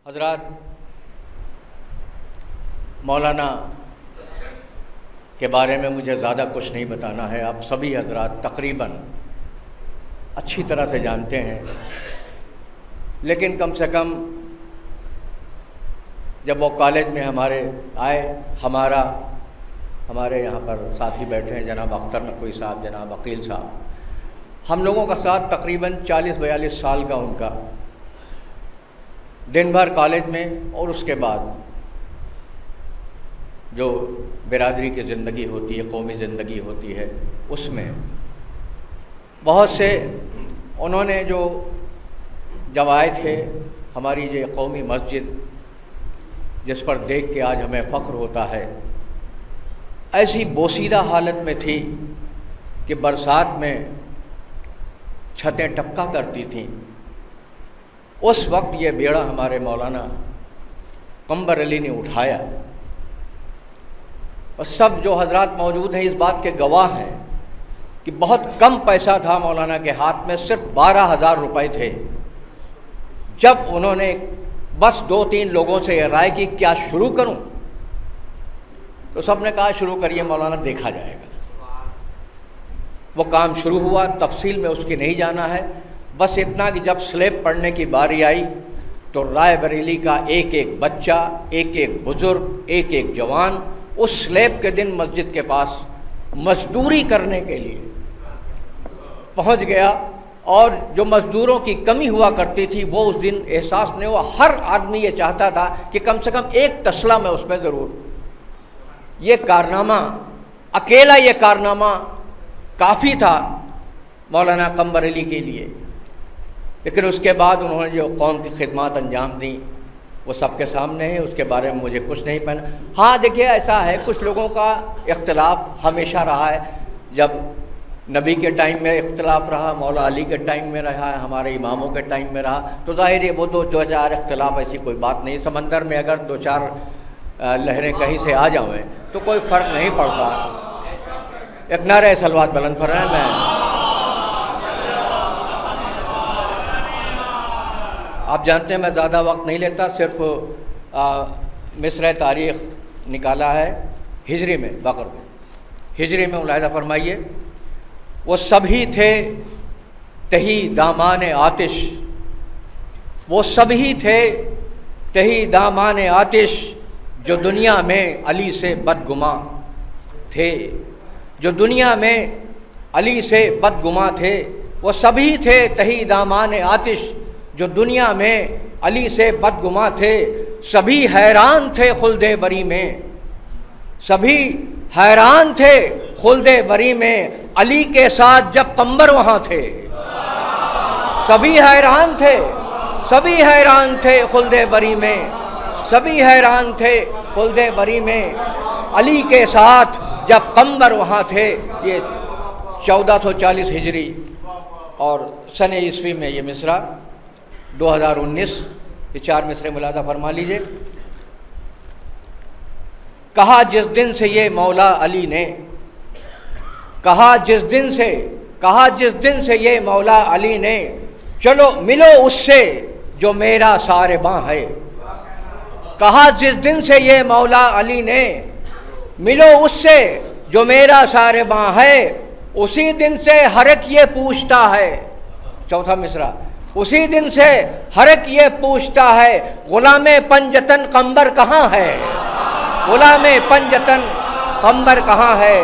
حضرات، مولانا کے بارے میں مجھے زیادہ کچھ نہیں بتانا ہے، آپ سبھی حضرات تقریباً اچھی طرح سے جانتے ہیں، لیکن کم سے کم جب وہ کالج میں ہمارے آئے، ہمارے یہاں پر ساتھی بیٹھے ہیں، جناب اختر نقوی صاحب، جناب عقیل صاحب، ہم لوگوں کا ساتھ تقریباً 40-42 سال کا ان کا، دن بھر کالج میں اور اس کے بعد جو برادری کی زندگی ہوتی ہے، قومی زندگی ہوتی ہے، اس میں بہت سے انہوں نے جو جب آئے تھے، ہماری یہ قومی مسجد جس پر دیکھ کے آج ہمیں فخر ہوتا ہے، ایسی بوسیدہ حالت میں تھی کہ برسات میں چھتیں ٹپکا کرتی تھیں۔ اس وقت یہ بیڑا ہمارے مولانا قمبر علی نے اٹھایا، اور سب جو حضرات موجود ہیں اس بات کے گواہ ہیں کہ بہت کم پیسہ تھا مولانا کے ہاتھ میں، صرف 12,000 روپے تھے۔ جب انہوں نے بس 2-3 لوگوں سے یہ رائے کی کیا شروع کروں، تو سب نے کہا شروع کریے مولانا، دیکھا جائے گا۔ وہ کام شروع ہوا، تفصیل میں اس کی نہیں جانا ہے، بس اتنا کہ جب سلیب پڑھنے کی باری آئی تو رائے بریلی کا ایک ایک بچہ، ایک ایک بزرگ، ایک ایک جوان اس سلیب کے دن مسجد کے پاس مزدوری کرنے کے لیے پہنچ گیا، اور جو مزدوروں کی کمی ہوا کرتی تھی وہ اس دن احساس نہیں ہوا۔ ہر آدمی یہ چاہتا تھا کہ کم سے کم ایک تسلا میں اس میں ضرور۔ یہ کارنامہ، اکیلا یہ کارنامہ کافی تھا مولانا قمبر علی کے لیے، لیکن اس کے بعد انہوں نے جو قوم کی خدمات انجام دیں وہ سب کے سامنے ہے، اس کے بارے میں مجھے کچھ نہیں پہنا۔ ہاں دیکھیے، ایسا ہے کچھ لوگوں کا اختلاف ہمیشہ رہا ہے، جب نبی کے ٹائم میں اختلاف رہا، مولا علی کے ٹائم میں رہا ہے، ہمارے اماموں کے ٹائم میں رہا، تو ظاہر ہے وہ دو چار اختلاف، ایسی کوئی بات نہیں۔ سمندر میں اگر 2-4 لہریں کہیں سے آ جائیں تو کوئی فرق نہیں پڑتا۔ ایک نعرہ صلوات بلند فرمائیں۔ میں آپ جانتے ہیں میں زیادہ وقت نہیں لیتا، صرف مصرع تاریخ نکالا ہے ہجری میں، بقر میں، ہجری میں ملاحظہ فرمائیے، وہ سبھی تھے تہی دامان آتش، وہ سبھی تھے تہی دامان آتش، جو دنیا میں علی سے بدگماں تھے، جو دنیا میں علی سے بدگماں تھے، وہ سبھی تھے تہی دامان آتش، جو دنیا میں علی سے بدگماں تھے، سبھی حیران تھے خلد بری میں، سبھی حیران تھے خلد بری میں، علی کے ساتھ جب قمبر وہاں تھے، سبھی حیران تھے، سبھی حیران تھے خلد بری میں، سبھی حیران تھے خلد بری میں، علی کے ساتھ جب قمبر وہاں تھے۔ یہ 1440 ہجری اور سن عیسوی میں یہ مصرع 2019، یہ 4 مصرے ملاحظہ فرما لیجئے۔ کہا جس دن سے یہ مولا علی نے، کہا جس دن سے یہ مولا علی نے، چلو ملو اس سے جو میرا سارباں ہے۔ کہا جس دن سے یہ مولا علی نے، ملو اس سے جو میرا سارباں ہے، اسی دن سے ہر ایک یہ پوچھتا ہے، چوتھا مصرع، اسی دن سے ہر ایک یہ پوچھتا ہے، غلام پنجتن قمبر کہاں ہے؟ غلام پنجتن قمبر کہاں ہے؟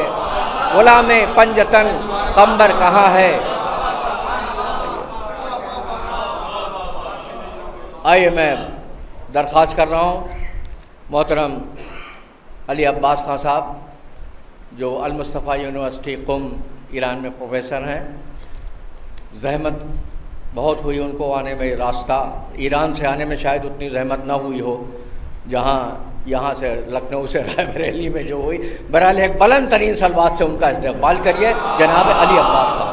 غلام پنجتن قمبر کہاں ہے؟ آئیے میں درخواست کر رہا ہوں محترم علی عباس خان صاحب، جو المصطفیٰ یونیورسٹی قم ایران میں پروفیسر ہیں، زحمت بہت ہوئی ان کو آنے میں، راستہ ایران سے آنے میں شاید اتنی زحمت نہ ہوئی ہو جہاں یہاں سے لکھنؤ سے رائے بریلی میں جو ہوئی۔ بہرحال ایک بلند ترین صلوات سے ان کا استقبال کریے جناب علی عباس خان۔